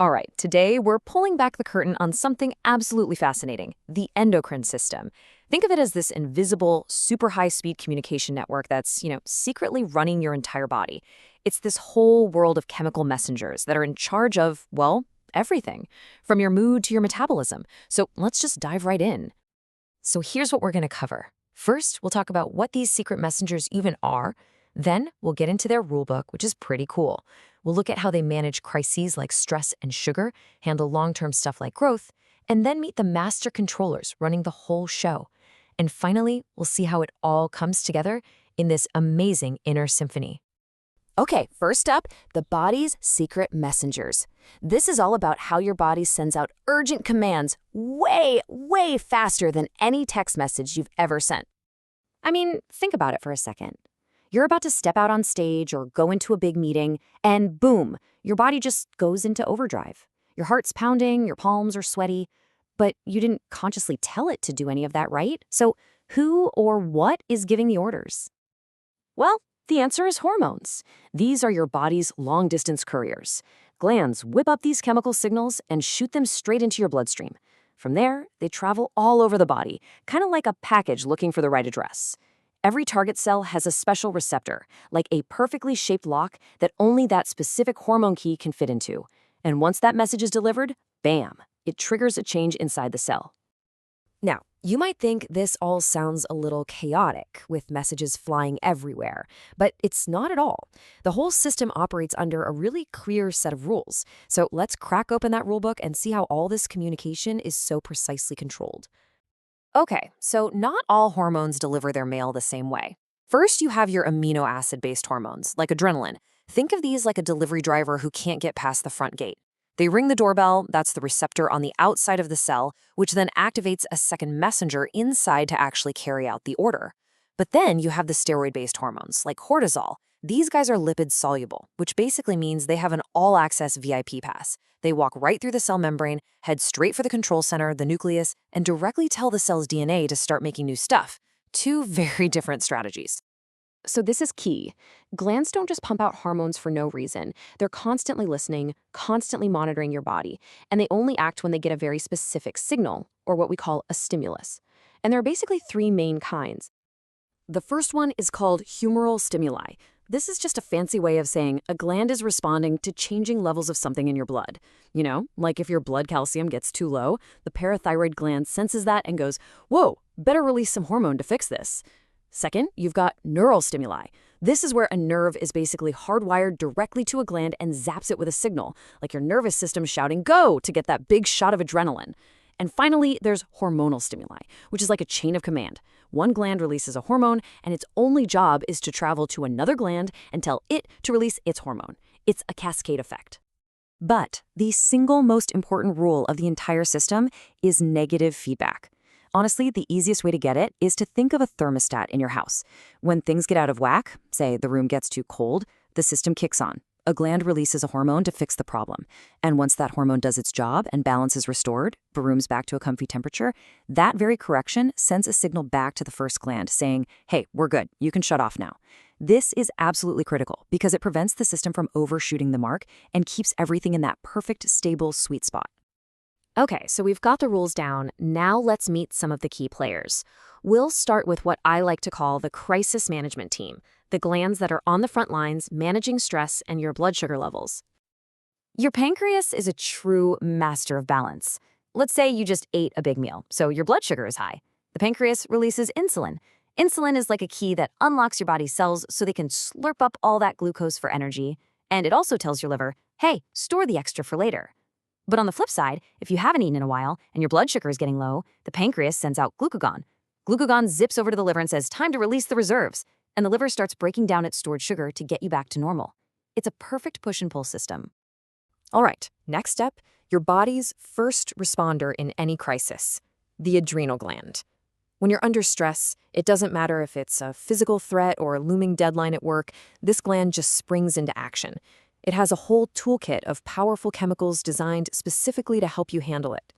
All right, today we're pulling back the curtain on something absolutely fascinating, the endocrine system. Think of it as this invisible, super high-speed communication network that's, secretly running your entire body. It's this whole world of chemical messengers that are in charge of, well, everything, from your mood to your metabolism. So let's just dive right in. So here's what we're going to cover. First, we'll talk about what these secret messengers even are. Then we'll get into their rulebook, which is pretty cool. We'll look at how they manage crises like stress and sugar, handle long-term stuff like growth, and then meet the master controllers running the whole show. And finally, we'll see how it all comes together in this amazing inner symphony. Okay, first up, the body's secret messengers. This is all about how your body sends out urgent commands way, way faster than any text message you've ever sent. I mean, think about it for a second. You're about to step out on stage or go into a big meeting, and boom, your body just goes into overdrive. Your heart's pounding, your palms are sweaty, but you didn't consciously tell it to do any of that, right? So who or what is giving the orders? Well, the answer is hormones. These are your body's long-distance couriers. Glands whip up these chemical signals and shoot them straight into your bloodstream. From there, they travel all over the body, kind of like a package looking for the right address. Every target cell has a special receptor, like a perfectly shaped lock that only that specific hormone key can fit into. And once that message is delivered, bam, it triggers a change inside the cell. Now, you might think this all sounds a little chaotic, with messages flying everywhere, but it's not at all. The whole system operates under a really clear set of rules. So let's crack open that rulebook and see how all this communication is so precisely controlled. Okay, so not all hormones deliver their mail the same way. First, you have your amino acid-based hormones, like adrenaline. Think of these like a delivery driver who can't get past the front gate. They ring the doorbell, that's the receptor on the outside of the cell, which then activates a second messenger inside to actually carry out the order. But then you have the steroid-based hormones, like cortisol. These guys are lipid-soluble, which basically means they have an all-access VIP pass. They walk right through the cell membrane, head straight for the control center, the nucleus, and directly tell the cell's DNA to start making new stuff. Two very different strategies. So this is key. Glands don't just pump out hormones for no reason. They're constantly listening, constantly monitoring your body, and they only act when they get a very specific signal, or what we call a stimulus. And there are basically three main kinds. The first one is called humoral stimuli. This is just a fancy way of saying a gland is responding to changing levels of something in your blood. Like if your blood calcium gets too low, the parathyroid gland senses that and goes, whoa, better release some hormone to fix this. Second, you've got neural stimuli. This is where a nerve is basically hardwired directly to a gland and zaps it with a signal, like your nervous system shouting, go, to get that big shot of adrenaline. And finally, there's hormonal stimuli, which is like a chain of command. One gland releases a hormone, and its only job is to travel to another gland and tell it to release its hormone. It's a cascade effect. But the single most important rule of the entire system is negative feedback. Honestly, the easiest way to get it is to think of a thermostat in your house. When things get out of whack, say the room gets too cold, the system kicks on. A gland releases a hormone to fix the problem. And once that hormone does its job and balance is restored, the room's back to a comfy temperature, that very correction sends a signal back to the first gland saying, hey, we're good, you can shut off now. This is absolutely critical because it prevents the system from overshooting the mark and keeps everything in that perfect, stable, sweet spot. Okay, so we've got the rules down. Now let's meet some of the key players. We'll start with what I like to call the crisis management team, the glands that are on the front lines managing stress and your blood sugar levels. Your pancreas is a true master of balance. Let's say you just ate a big meal, so your blood sugar is high. The pancreas releases insulin. Insulin is like a key that unlocks your body's cells so they can slurp up all that glucose for energy. And it also tells your liver, hey, store the extra for later. But on the flip side, if you haven't eaten in a while and your blood sugar is getting low, the pancreas sends out glucagon. Glucagon zips over to the liver and says, time to release the reserves. And the liver starts breaking down its stored sugar to get you back to normal. It's a perfect push and pull system. All right, next step, your body's first responder in any crisis, the adrenal gland. When you're under stress, it doesn't matter if it's a physical threat or a looming deadline at work, this gland just springs into action. It has a whole toolkit of powerful chemicals designed specifically to help you handle it.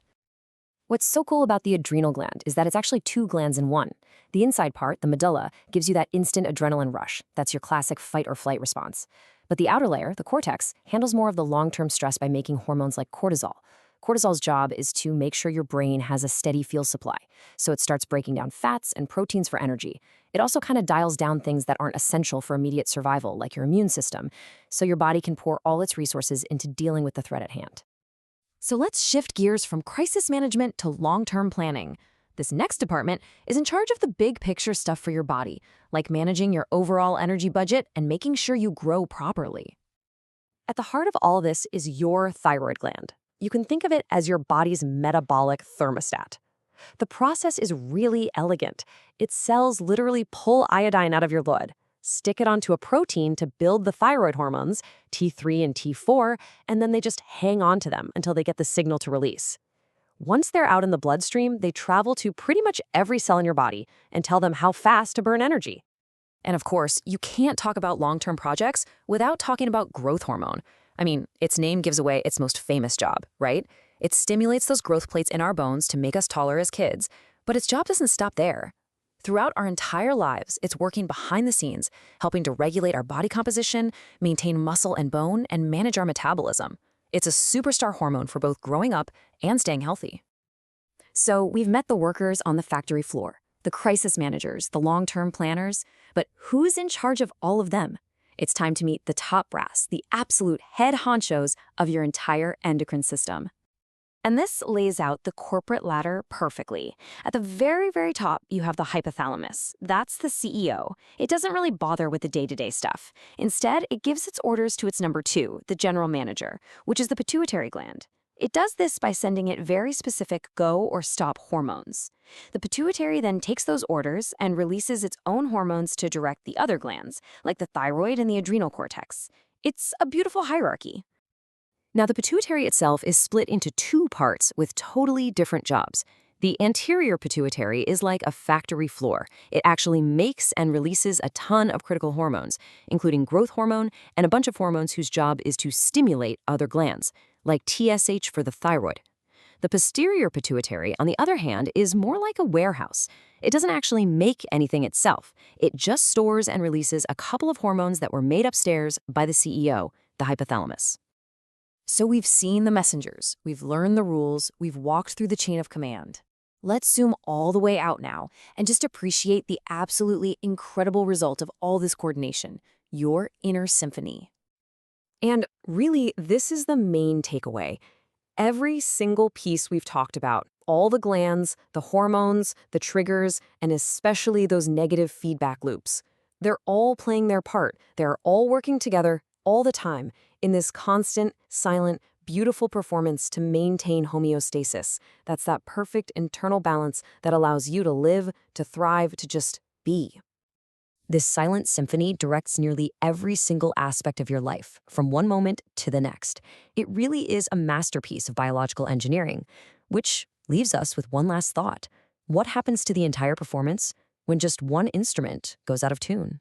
What's so cool about the adrenal gland is that it's actually two glands in one. The inside part, the medulla, gives you that instant adrenaline rush. That's your classic fight or flight response. But the outer layer, the cortex, handles more of the long-term stress by making hormones like cortisol. Cortisol's job is to make sure your brain has a steady fuel supply, so it starts breaking down fats and proteins for energy. It also kind of dials down things that aren't essential for immediate survival, like your immune system, so your body can pour all its resources into dealing with the threat at hand. So let's shift gears from crisis management to long-term planning. This next department is in charge of the big picture stuff for your body, like managing your overall energy budget and making sure you grow properly. At the heart of all this is your thyroid gland. You can think of it as your body's metabolic thermostat. The process is really elegant. Its cells literally pull iodine out of your blood, stick it onto a protein to build the thyroid hormones, T3 and T4, and then they just hang on to them until they get the signal to release. Once they're out in the bloodstream, they travel to pretty much every cell in your body and tell them how fast to burn energy. And of course, you can't talk about long-term projects without talking about growth hormone. I mean, its name gives away its most famous job, right? It stimulates those growth plates in our bones to make us taller as kids, but its job doesn't stop there. Throughout our entire lives, it's working behind the scenes, helping to regulate our body composition, maintain muscle and bone, and manage our metabolism. It's a superstar hormone for both growing up and staying healthy. So we've met the workers on the factory floor, the crisis managers, the long-term planners, but who's in charge of all of them? It's time to meet the top brass, the absolute head honchos of your entire endocrine system. And this lays out the corporate ladder perfectly. At the very, very top, you have the hypothalamus. That's the CEO. It doesn't really bother with the day-to-day stuff. Instead, it gives its orders to its number 2, the general manager, which is the pituitary gland. It does this by sending it very specific go or stop hormones. The pituitary then takes those orders and releases its own hormones to direct the other glands, like the thyroid and the adrenal cortex. It's a beautiful hierarchy. Now, the pituitary itself is split into 2 parts with totally different jobs. The anterior pituitary is like a factory floor. It actually makes and releases a ton of critical hormones, including growth hormone and a bunch of hormones whose job is to stimulate other glands, like TSH for the thyroid. The posterior pituitary, on the other hand, is more like a warehouse. It doesn't actually make anything itself. It just stores and releases a couple of hormones that were made upstairs by the CEO, the hypothalamus. So we've seen the messengers, we've learned the rules, we've walked through the chain of command. Let's zoom all the way out now and just appreciate the absolutely incredible result of all this coordination, your inner symphony. And really, this is the main takeaway. Every single piece we've talked about, all the glands, the hormones, the triggers, and especially those negative feedback loops, they're all playing their part. They're all working together all the time in this constant, silent, beautiful performance to maintain homeostasis. That's that perfect internal balance that allows you to live, to thrive, to just be. This silent symphony directs nearly every single aspect of your life, from one moment to the next. It really is a masterpiece of biological engineering, which leaves us with one last thought. What happens to the entire performance when just one instrument goes out of tune?